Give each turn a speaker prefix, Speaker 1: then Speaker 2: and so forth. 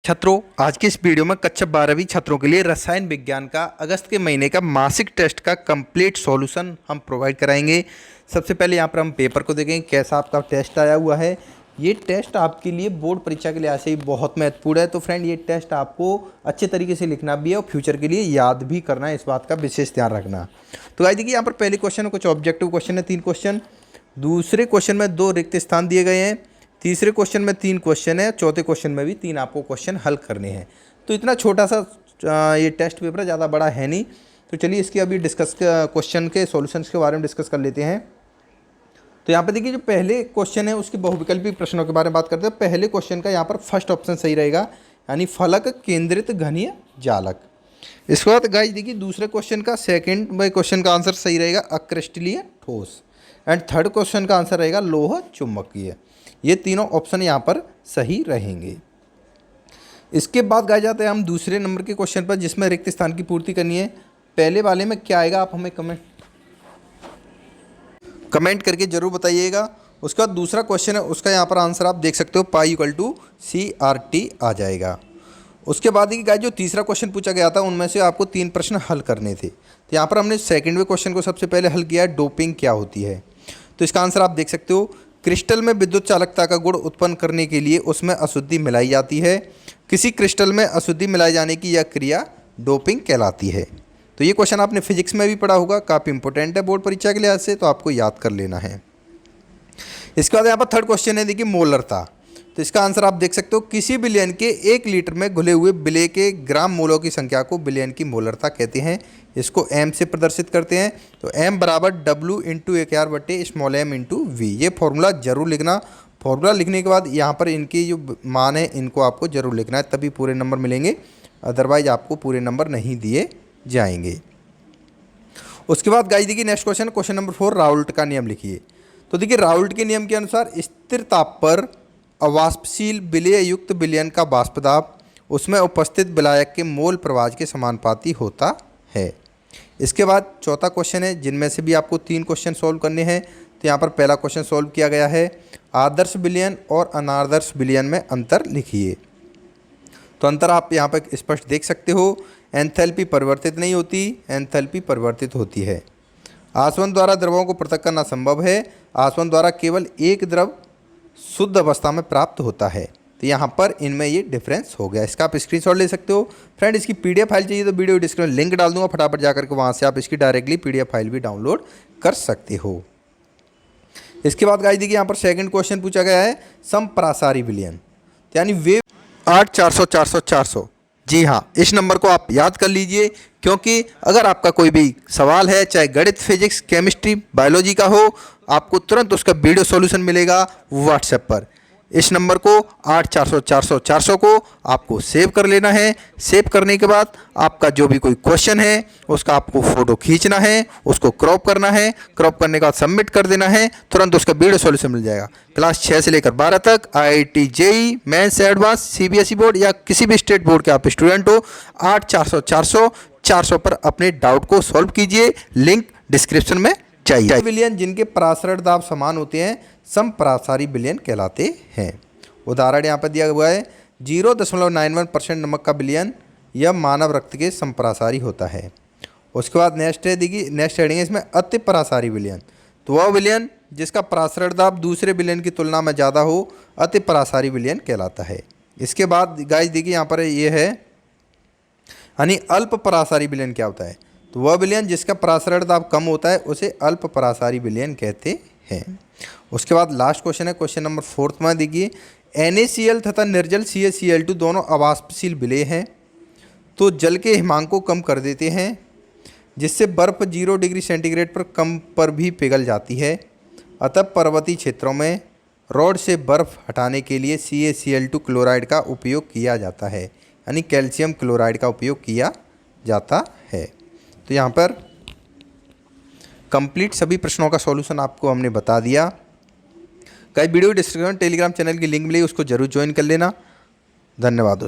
Speaker 1: छात्रों, आज के इस वीडियो में कक्षा 12वीं छात्रों के लिए रसायन विज्ञान का अगस्त के महीने का मासिक टेस्ट का कंप्लीट सॉल्यूशन हम प्रोवाइड कराएंगे। सबसे पहले यहाँ पर हम पेपर को देखेंगे कैसा आपका टेस्ट आया हुआ है। ये टेस्ट आपके लिए बोर्ड परीक्षा के लिए ऐसे ही बहुत महत्वपूर्ण है। तो फ्रेंड, ये टेस्ट आपको अच्छे तरीके से लिखना भी है और फ्यूचर के लिए याद भी करना है, इस बात का विशेष ध्यान रखना। तो गाइस देखिए, यहाँ पर पहले क्वेश्चन में कुछ ऑब्जेक्टिव क्वेश्चन है, 3 क्वेश्चन। दूसरे क्वेश्चन में 2 रिक्त स्थान दिए गए हैं। तीसरे क्वेश्चन में 3 क्वेश्चन है। चौथे क्वेश्चन में भी 3 आपको क्वेश्चन हल करने हैं। तो इतना छोटा सा ये टेस्ट पेपर है, ज़्यादा बड़ा है नहीं। तो चलिए इसके अभी क्वेश्चन के सॉल्यूशंस के बारे में डिस्कस कर लेते हैं। तो यहाँ पे देखिए, जो पहले क्वेश्चन है उसके बहुविकल्पी प्रश्नों के बारे में बात करते हैं। पहले क्वेश्चन का यहाँ पर फर्स्ट ऑप्शन सही रहेगा, यानी फलक केंद्रित घनीय जालक। इसके बाद गाइस देखिए, दूसरे क्वेश्चन का सेकंड क्वेश्चन का आंसर सही रहेगा, अक्रिस्टलीय ठोस। एंड थर्ड क्वेश्चन का आंसर रहेगा लोह चुंबकीय। ये तीनों ऑप्शन यहाँ पर सही रहेंगे। इसके बाद गाइस जाते हैं हम दूसरे नंबर के क्वेश्चन पर, जिसमें रिक्त स्थान की पूर्ति करनी है। पहले वाले में क्या आएगा, आप हमें कमेंट करके जरूर बताइएगा। उसके बाद दूसरा क्वेश्चन है, उसका यहाँ पर आंसर आप देख सकते हो, पाई इक्वल टू CRT आ जाएगा। उसके बाद ही गाइस जो तीसरा क्वेश्चन पूछा गया था, उनमें से आपको 3 प्रश्न हल करने थे। तो यहाँ पर हमने सेकंड क्वेश्चन को सबसे पहले हल किया है, डोपिंग क्या होती है। तो इसका आंसर आप देख सकते हो, क्रिस्टल में विद्युत चालकता का गुण उत्पन्न करने के लिए उसमें अशुद्धि मिलाई जाती है। किसी क्रिस्टल में अशुद्धि मिलाए जाने की यह क्रिया डोपिंग कहलाती है। तो ये क्वेश्चन आपने फिजिक्स में भी पढ़ा होगा, काफ़ी इंपॉर्टेंट है बोर्ड परीक्षा के लिहाज से, तो आपको याद कर लेना है। इसके बाद यहाँ पर थर्ड क्वेश्चन है, देखिए मोलरता। तो इसका आंसर आप देख सकते हो, किसी विलयन के 1 लीटर में घुले हुए विलय के ग्राम मोलों की संख्या को विलयन की मोलरता कहते हैं। इसको m से प्रदर्शित करते हैं। तो m बराबर W into AKR/m into V। ये फॉर्मूला जरूर लिखना। फॉर्मूला लिखने के बाद यहाँ पर इनकी जो मान है, इनको आपको जरूर लिखना है, तभी पूरे नंबर मिलेंगे, अदरवाइज आपको पूरे नंबर नहीं दिए जाएंगे। उसके बाद गाइस देखिए, नेक्स्ट क्वेश्चन नंबर 4, राउल्ट का नियम लिखिए। तो देखिए, राउल्ट के नियम के अनुसार स्थिर ताप पर अवाष्पशील विलय युक्त विलयन का वाष्प दाब उसमें उपस्थित विलायक के मोल प्रवाह के समानुपाती होता है। इसके बाद चौथा क्वेश्चन है, जिनमें से भी आपको 3 क्वेश्चन सॉल्व करने हैं। तो यहाँ पर पहला क्वेश्चन सॉल्व किया गया है, आदर्श विलयन और अनादर्श विलयन में अंतर लिखिए। तो अंतर आप यहाँ पर स्पष्ट देख सकते हो, एंथैल्पी परिवर्तित नहीं होती, एंथैल्पी परिवर्तित होती है। आसवन द्वारा द्रवों को पृथक करना संभव है। आसवन द्वारा केवल एक द्रव शुद्ध अवस्था में प्राप्त होता है। तो यहाँ पर इनमें ये डिफरेंस हो गया। इसका आप स्क्रीनशॉट ले सकते हो। फ्रेंड, इसकी PDF फाइल चाहिए तो वीडियो डिस्क्रिप्शन लिंक डाल दूंगा, फटाफट जाकर के वहाँ से आप इसकी डायरेक्टली PDF फाइल भी डाउनलोड कर सकते हो। इसके बाद गाइस देखिए, यहाँ पर सेकंड क्वेश्चन पूछा गया है, समप्रासारी विलयन, यानी वेव 8 400 400 400। जी हाँ, इस नंबर को आप याद कर लीजिए, क्योंकि अगर आपका कोई भी सवाल है, चाहे गणित, फिजिक्स, केमिस्ट्री, बायोलॉजी का हो, आपको तुरंत उसका वीडियो सॉल्यूशन मिलेगा व्हाट्सएप पर। इस नंबर को 8 400 400 400 को आपको सेव कर लेना है। सेव करने के बाद आपका जो भी कोई क्वेश्चन है, उसका आपको फ़ोटो खींचना है, उसको क्रॉप करना है। क्रॉप करने के बाद सबमिट कर देना है, तुरंत उसका वीडियो सॉल्यूशन मिल जाएगा। क्लास 6 से लेकर 12 तक IIT JEE mains advance CBSE board या किसी भी स्टेट बोर्ड के आप स्टूडेंट हो, 8 400 400 400 पर अपने डाउट को सॉल्व कीजिए। लिंक डिस्क्रिप्शन में चाहिए। विलयन जिनके परासरण दाब समान होते हैं समप्रासारी विलयन कहलाते हैं। उदाहरण यहाँ पर दिया हुआ है, 0.91% नमक का विलयन यह मानव रक्त के समप्रासारी होता है। उसके बाद नेक्स्ट है, देखिए नेक्स्ट हेडिंग है इसमें, अति परासारी विलयन। तो वह विलयन जिसका परासरण दाब दूसरे विलयन की तुलना में ज़्यादा हो, अति परासारी विलयन कहलाता है। इसके बाद गाइस देखिए, यहाँ पर ये है, यानी अल्प परासारी विलयन क्या होता है। तो वह विलयन जिसका परासरण दाब कम होता है, उसे अल्प परासारी विलयन कहते हैं। उसके बाद लास्ट क्वेश्चन है, क्वेश्चन नंबर 4 में देखिए, NaCl तथा निर्जल CaCl2 दोनों अवाष्पशील विलय हैं, तो जल के हिमांक को कम कर देते हैं, जिससे बर्फ़ 0 डिग्री सेंटीग्रेड पर कम पर भी पिघल जाती है। अतः पर्वतीय क्षेत्रों में रॉड से बर्फ़ हटाने के लिए CaCl2 क्लोराइड का उपयोग किया जाता है, यानी कैल्शियम क्लोराइड का उपयोग किया जाता है। तो यहाँ पर कंप्लीट सभी प्रश्नों का सॉल्यूशन आपको हमने बता दिया। कई वीडियो डिस्क्रिप्शन टेलीग्राम चैनल की लिंक मिली, उसको जरूर ज्वाइन कर लेना। धन्यवाद दोस्तों।